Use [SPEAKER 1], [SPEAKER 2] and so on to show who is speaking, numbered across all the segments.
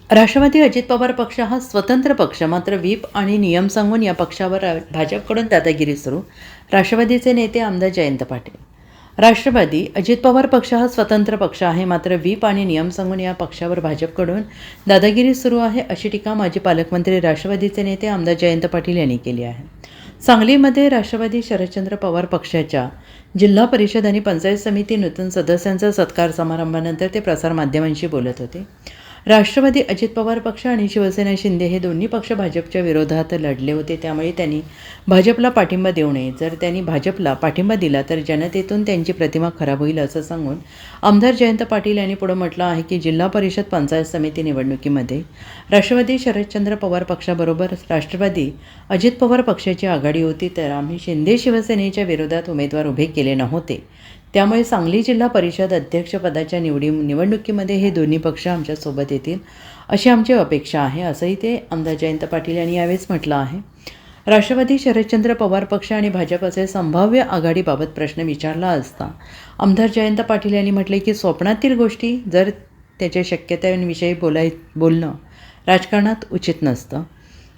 [SPEAKER 1] राष्ट्रवादी अजित पवार पक्ष हा स्वतंत्र पक्ष, मात्र व्हीप आणि नियम सांगून या पक्षावर भाजपकडून दादागिरी सुरू. राष्ट्रवादीचे नेते आमदार जयंत पाटील. राष्ट्रवादी अजित पवार पक्ष हा स्वतंत्र पक्ष आहे, मात्र व्हीप आणि नियम सांगून या पक्षावर भाजपकडून दादागिरी सुरू आहे, अशी टीका माजी पालकमंत्री राष्ट्रवादीचे नेते आमदार जयंत पाटील यांनी केली आहे. सांगलीमध्ये राष्ट्रवादी शरदचंद्र पवार पक्षाच्या जिल्हा परिषद आणि पंचायत समिती नूतन सदस्यांचा सत्कार समारंभानंतर ते प्रसारमाध्यमांशी बोलत होते. राष्ट्रवादी अजित पवार पक्ष आणि शिवसेना शिंदे हे दोन्ही पक्ष भाजपच्या विरोधात लढले होते, त्यामुळे त्यांनी भाजपला पाठिंबा देऊ नये. जर त्यांनी भाजपला पाठिंबा दिला तर जनतेतून त्यांची प्रतिमा खराब होईल, असं सांगून आमदार जयंत पाटील यांनी पुढे म्हटलं आहे की जिल्हा परिषद पंचायत समिती निवडणुकीमध्ये राष्ट्रवादी शरदचंद्र पवार पक्षाबरोबर राष्ट्रवादी अजित पवार पक्षाची आघाडी होती, तर आम्ही शिंदे शिवसेनेच्या विरोधात उमेदवार उभे केले नव्हते. त्यामुळे सांगली जिल्हा परिषद अध्यक्षपदाच्या निवडणुकीमध्ये हे दोन्ही पक्ष आमच्यासोबत येतील अशी आमची अपेक्षा आहे, असंही ते आमदार जयंत पाटील यांनी यावेळेस म्हटलं आहे. राष्ट्रवादी शरदचंद्र पवार पक्ष आणि भाजपचे संभाव्य आघाडीबाबत प्रश्न विचारला असता आमदार जयंत पाटील यांनी म्हटले की स्वप्नातील गोष्टी जर त्याच्या शक्यतांविषयी बोलणं राजकारणात उचित नसतं.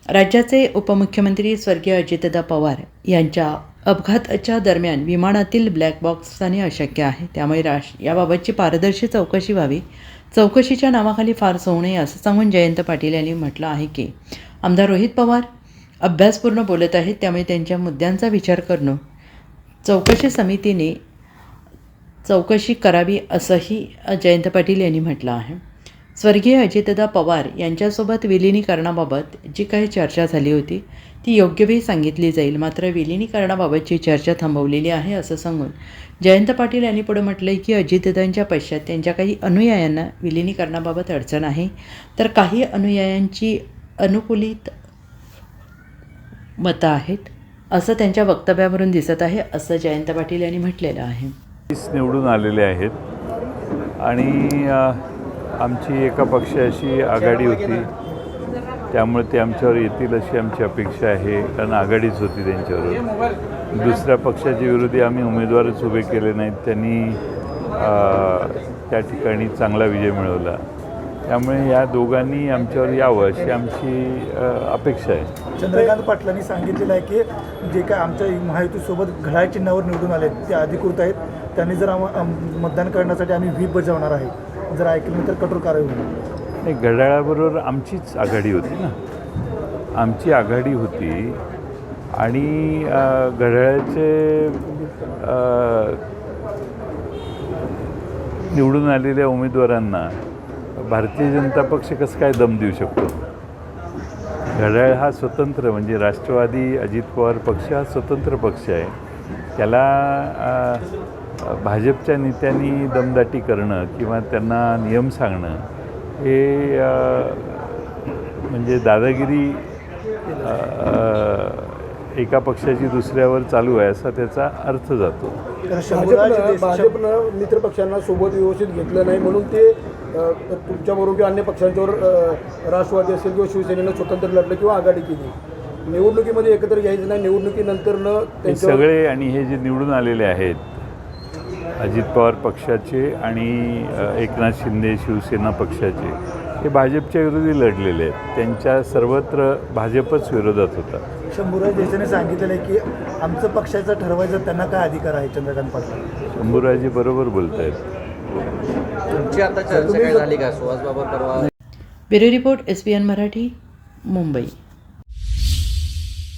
[SPEAKER 1] राज्याचे उपमुख्यमंत्री स्वर्गीय अजितदादा पवार यांच्या अपघाताच्या दरम्यान विमानातील ब्लॅक बॉक्सने अशक्य आहे, त्यामुळे याबाबतची पारदर्शी चौकशी व्हावी. चौकशीच्या नावाखाली फारस होऊ नये, असं सांगून जयंत पाटील यांनी म्हटलं आहे की आमदार रोहित पवार अभ्यासपूर्ण बोलत आहेत, त्यामुळे त्यांच्या मुद्द्यांचा विचार करणं चौकशी समितीने चौकशी करावी, असंही जयंत पाटील यांनी म्हटलं आहे. स्वर्गीय अजितदादा पवार यांच्यासोबत विलिनीकरणाबाबत जी काही चर्चा झाली होती ती योग्य वेळी सांगितली जाईल, मात्र विलिनीकरणाबाबतची चर्चा थांबवलेली आहे, असं सांगून जयंत पाटील यांनी पुढे म्हटलं की अजितदादांच्या पश्चात त्यांच्या काही अनुयायांना विलिनीकरणाबाबत अडचण आहे, तर काही अनुयायांची अनुकूलित मतं आहेत, असं त्यांच्या वक्तव्यावरून दिसत आहे, असं जयंत पाटील यांनी म्हटलेलं आहे.
[SPEAKER 2] निवडून आलेले आहेत आणि आमची एका पक्षाशी आघाडी होती, त्यामुळे ते आमच्यावर येतील अशी आमची अपेक्षा आहे, कारण आघाडीच होती त्यांच्यावर. दुसऱ्या पक्षाच्या विरोधी आम्ही उमेदवारच उभे केले नाहीत, त्यांनी त्या ठिकाणी चांगला विजय मिळवला, त्यामुळे या दोघांनी आमच्यावर यावं अशी आमची अपेक्षा आहे.
[SPEAKER 3] चंद्रकांत पाटलांनी सांगितलेलं आहे की जे काय आमच्या महायुतीसोबत घड्याळ चिन्हावर निवडून आले ते अधिकृत आहेत, त्यांनी जर मतदान करण्यासाठी आम्ही व्हीप बजावणार आहे, जर ऐकलं तर कठोर कारवाई होणार.
[SPEAKER 2] नाही, घड्याळाबरोबर आमचीच आघाडी होती ना, आमची आघाडी होती आणि घड्याळाचे निवडून आलेल्या उमेदवारांना भारतीय जनता पक्ष कसं काय दम देऊ शकतो. घड्याळ हा स्वतंत्र, म्हणजे राष्ट्रवादी अजित पवार पक्ष हा स्वतंत्र पक्ष आहे, त्याला भाजपच्या नेत्यांनी दमदाटी करणं किंवा त्यांना नियम सांगणं हे म्हणजे दादागिरी एका पक्षाची दुसऱ्यावर चालू आहे असा त्याचा अर्थ जातो.
[SPEAKER 3] भाजपनं मित्र पक्षांना सोबत व्यवस्थित घेतलं नाही म्हणून ते तुमच्याबरोबर किंवा अन्य पक्षांच्यावर राष्ट्रवादी असेल किंवा शिवसेनेनं स्वतंत्र लढलं किंवा आघाडी केली. निवडणुकीमध्ये एकत्र घ्यायचं नाही, निवडणुकीनंतरनं
[SPEAKER 2] ते सगळे आणि हे जे निवडून आलेले आहेत अजित पवार पक्षाचे आणि एकनाथ शिंदे शिवसेना पक्षाचे, हे भाजपच्या विरोधी लढलेले आहेत, त्यांच्या सर्वत्र भाजपच विरोधात होता.
[SPEAKER 3] शंभूराज देसाईने सांगितलेलं आहे की आमचं पक्षाचं ठरवायचं त्यांना काय अधिकार आहे. चंद्रकांत पाटील
[SPEAKER 2] शंभूराजी बरोबर बोलत आहेत.
[SPEAKER 4] तुमची आता चर्चा काय झाली का सुहास बाबर परवा?
[SPEAKER 1] Bureau report SBN Marathi, Mumbai.